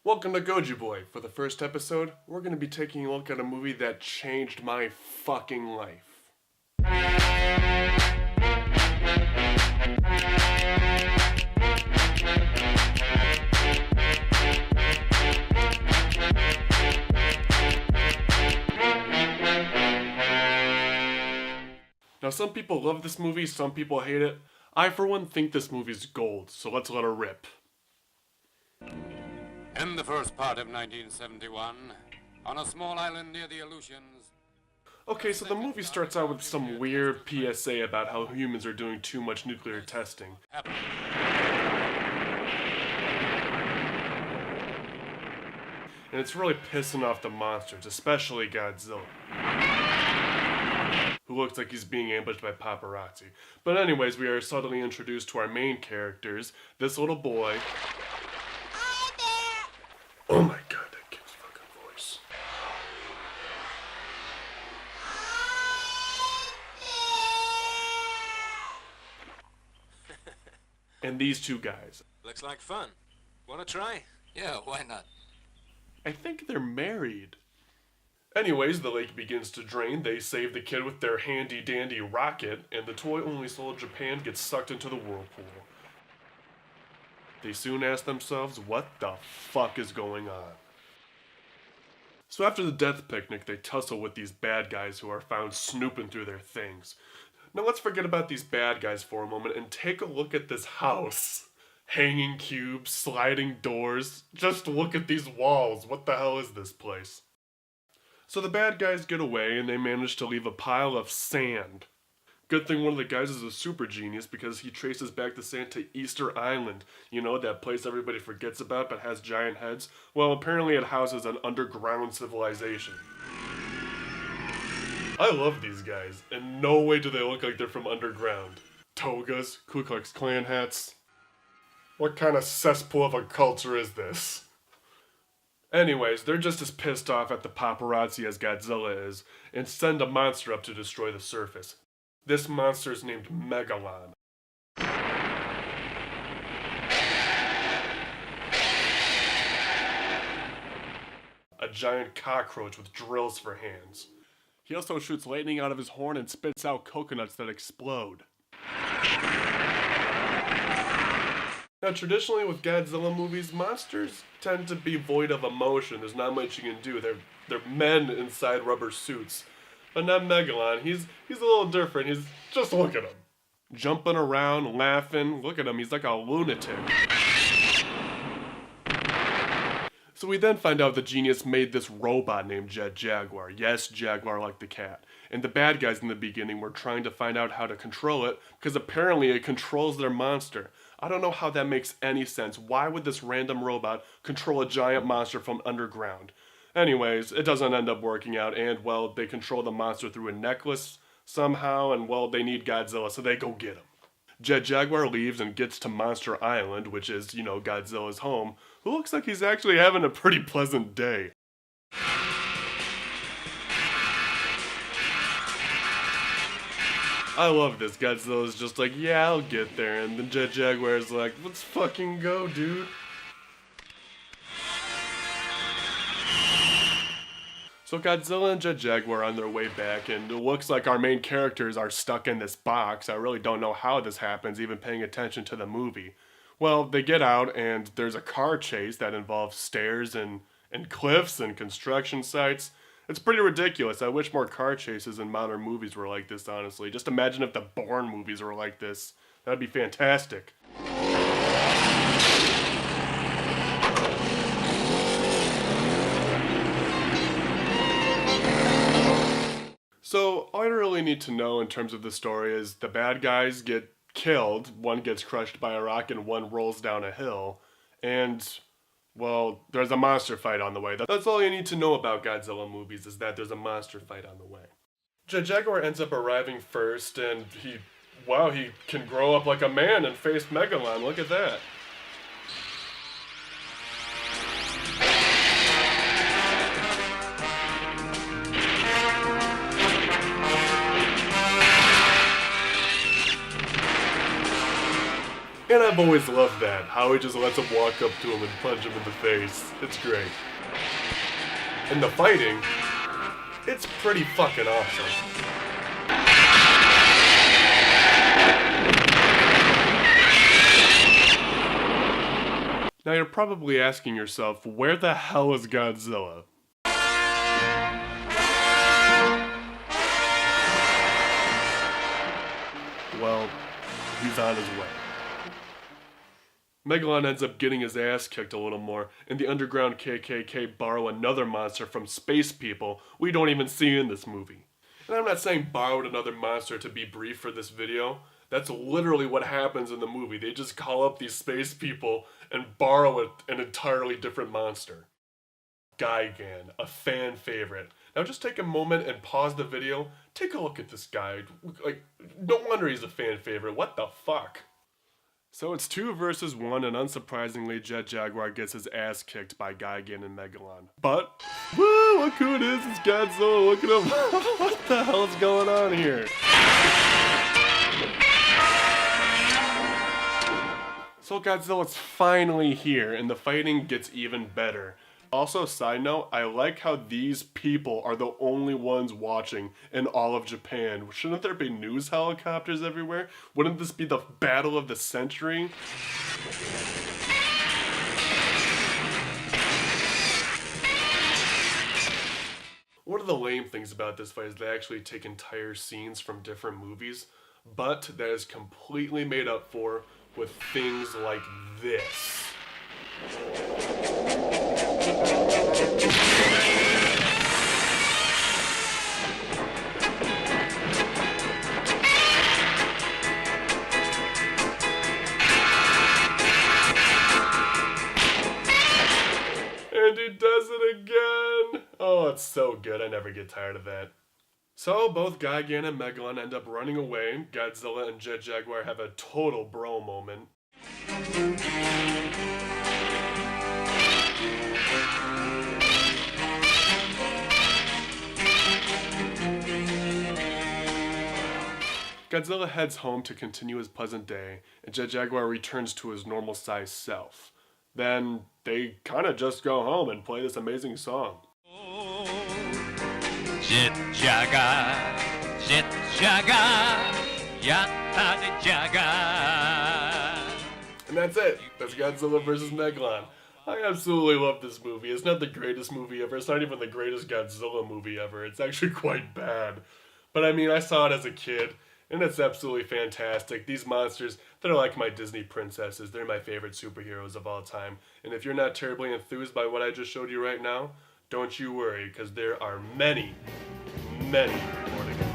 Welcome to Goji Boy. For the first episode, we're going to be taking a look at a movie that changed my fucking life. Now some people love this movie, some people hate it. I for one think this movie's gold, so let's let her rip. In the first part of 1971, on a small island near the Aleutians... Okay, so the movie starts out with some weird PSA about how humans are doing too much nuclear testing. And it's really pissing off the monsters, especially Godzilla, who looks like he's being ambushed by paparazzi. But anyways, we are suddenly introduced to our main characters, this little boy. Oh my god, that kid's fucking voice. And these two guys. Looks like fun. Wanna try? Yeah, why not? I think they're married. Anyways, the lake begins to drain. They save the kid with their handy-dandy rocket, and the toy only sold in Japan gets sucked into the whirlpool. They soon ask themselves, what the fuck is going on? So after the death picnic, they tussle with these bad guys who are found snooping through their things. Now let's forget about these bad guys for a moment and take a look at this house. Hanging cubes, sliding doors. Just look at these walls. What the hell is this place? So the bad guys get away and they manage to leave a pile of sand. Good thing one of the guys is a super genius because he traces back the sand to Easter Island. You know, that place everybody forgets about but has giant heads? Well, apparently it houses an underground civilization. I love these guys. In no way do they look like they're from underground. Togas, Ku Klux Klan hats. What kind of cesspool of a culture is this? Anyways, they're just as pissed off at the paparazzi as Godzilla is, and send a monster up to destroy the surface. This monster is named Megalon. A giant cockroach with drills for hands. He also shoots lightning out of his horn and spits out coconuts that explode. Now, traditionally with Godzilla movies, monsters tend to be void of emotion. There's not much you can do. They're men inside rubber suits. But not Megalon. He's a little different. He's just look at him. Jumping around, laughing. Look at him. He's like a lunatic. So we then find out the genius made this robot named Jet Jaguar. Yes, Jaguar like the cat. And the bad guys in the beginning were trying to find out how to control it because apparently it controls their monster. I don't know how that makes any sense. Why would this random robot control a giant monster from underground? Anyways, it doesn't end up working out, and, well, they control the monster through a necklace somehow, and, well, they need Godzilla, so they go get him. Jet Jaguar leaves and gets to Monster Island, which is, you know, Godzilla's home, who looks like he's actually having a pretty pleasant day. I love this. Godzilla's just like, yeah, I'll get there, and then Jet Jaguar's like, let's fucking go, dude. So Godzilla and Jet Jaguar are on their way back, and it looks like our main characters are stuck in this box. I really don't know how this happens, even paying attention to the movie. Well, they get out, and there's a car chase that involves stairs and cliffs and construction sites. It's pretty ridiculous. I wish more car chases in modern movies were like this, honestly. Just imagine if the Bourne movies were like this. That'd be fantastic. So, all I really need to know in terms of the story is the bad guys get killed, one gets crushed by a rock and one rolls down a hill, and, well, there's a monster fight on the way. That's all you need to know about Godzilla movies, is that there's a monster fight on the way. Jet Jaguar ends up arriving first, and he can grow up like a man and face Megalon. Look at that. And I've always loved that, how he just lets him walk up to him and punch him in the face. It's great. And the fighting, it's pretty fucking awesome. Now you're probably asking yourself, where the hell is Godzilla? Well, he's on his way. Megalon ends up getting his ass kicked a little more, and the underground KKK borrow another monster from space people we don't even see in this movie. And I'm not saying borrowed another monster to be brief for this video. That's literally what happens in the movie. They just call up these space people and borrow an entirely different monster. Gigan, a fan favorite. Now just take a moment and pause the video. Take a look at this guy. Like, no wonder he's a fan favorite. What the fuck? So it's 2 versus 1, and unsurprisingly, Jet Jaguar gets his ass kicked by Gigan and Megalon. But, woo, look who it is, it's Godzilla, look at him. What the hell is going on here? So Godzilla's finally here, and the fighting gets even better. Also, side note, I like how these people are the only ones watching in all of Japan. Shouldn't there be news helicopters everywhere? Wouldn't this be the battle of the century? One of the lame things about this fight is they actually take entire scenes from different movies, but that is completely made up for with things like this. And he does it again! Oh, it's so good. I never get tired of that. So, both Gigan and Megalon end up running away. Godzilla and Jet Jaguar have a total bro moment. Godzilla heads home to continue his pleasant day, and Jet Jaguar returns to his normal sized self. Then, they kinda just go home and play this amazing song. Jet Jaguar, yatta de Jaguar. And that's it. That's Godzilla vs. Megalon. I absolutely love this movie. It's not the greatest movie ever. It's not even the greatest Godzilla movie ever. It's actually quite bad. But I mean, I saw it as a kid, and it's absolutely fantastic. These monsters, they're like my Disney princesses. They're my favorite superheroes of all time. And if you're not terribly enthused by what I just showed you right now, don't you worry, because there are many, many more to come.